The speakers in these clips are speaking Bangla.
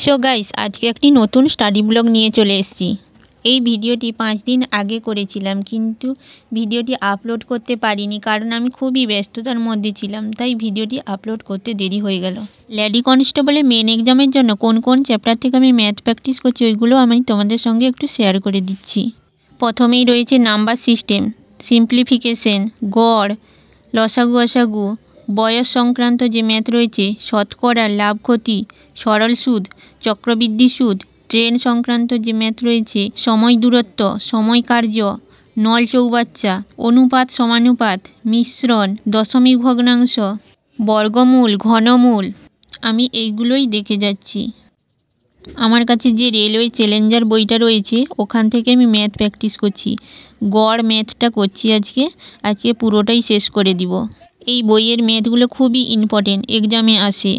সো গাইস, আজকে একটি নতুন স্টাডি ব্লগ নিয়ে চলে এসেছি। এই ভিডিওটি 5 দিন আগে করেছিলাম, কিন্তু ভিডিওটি আপলোড করতে পারিনি কারণ আমি খুবই ব্যস্ততার মধ্যে ছিলাম, তাই ভিডিওটি আপলোড করতে দেরি হয়ে গেল। লেডি কনস্টেবলের মেন এক্সামের জন্য কোন কোন চ্যাপ্টার থেকে আমি ম্যাথ প্র্যাকটিস করছি ওইগুলো আমি তোমাদের সঙ্গে একটু শেয়ার করে দিচ্ছি। প্রথমেই রয়েছে নাম্বার সিস্টেম, সিম্পলিফিকেশন, গড়, লসাগু অসাগু, বয়স সংক্রান্ত যে ম্যাথ রয়েছে, শতকরা, লাভ ক্ষতি, সরল সুদ, চক্রবৃদ্ধি সুদ, ট্রেন সংক্রান্ত যে ম্যাথ রয়েছে, সময় দূরত্ব, সময় কার্য, নল চৌবাচ্চা, অনুপাত সমানুপাত, মিশ্রণ, দশমিক ভগ্নাংশ, বর্গমূল, ঘনমূল, আমি এইগুলোই দেখে যাচ্ছি। আমার কাছে যে রেলওয়ে চ্যালেঞ্জার বইটা রয়েছে ওখান থেকে আমি ম্যাথ প্র্যাকটিস করছি। গড় ম্যাথটা করছি আজকে পুরোটাই শেষ করে দিব। এই বইয়ের ম্যাথগুলো খুবই ইম্পর্টেন্ট, এক্সামে আসে।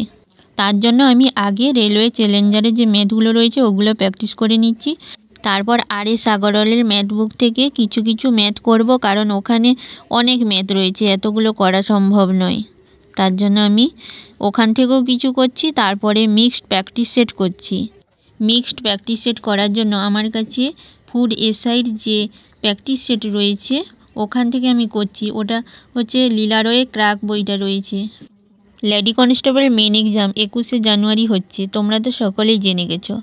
তার জন্য আমি আগে রেলওয়ে চ্যালেঞ্জারের যে ম্যাথগুলো রয়েছে ওগুলো প্র্যাকটিস করে নিচ্ছি। তারপর আর.এস. আগরওয়ালের ম্যাথ বুক থেকে কিছু কিছু ম্যাথ করব, কারণ ওখানে অনেক ম্যাথ রয়েছে, এতগুলো করা সম্ভব নয়। তার জন্য আমি ওখান থেকেও কিছু করছি। তারপরে মিক্সড প্র্যাকটিস সেট করছি। মিক্সড প্র্যাকটিস সেট করার জন্য আমার কাছে ফুড এসআইর যে প্র্যাকটিস সেট রয়েছে ওখান থেকে আমি করছি। ওটা হচ্ছে লিলারয়ে ক্রাক বইটা রয়েছে। লেডি কনস্টেবল মেন এক্সাম 21শে জানুয়ারি হচ্ছে, তোমরা তো সকলেই জেনে গেছো।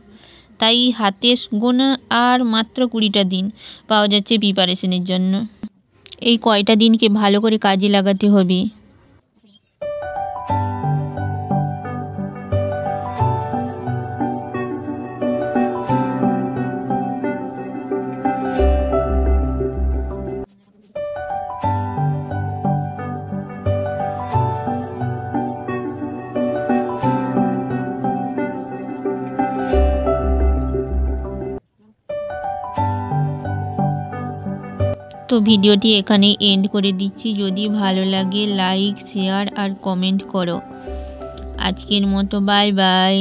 তাই হাতে গোনা আর মাত্র 20টা দিন পাওয়া যাচ্ছে প্রিপারেশনের জন্য। এই কয়টা দিনকে ভালো করে কাজে লাগাতে হবে। তো ভিডিওটি এখানে এন্ড করে দিচ্ছি। যদি ভালো লাগে লাইক, শেয়ার আর কমেন্ট করো। আজকের মতো বাই বাই।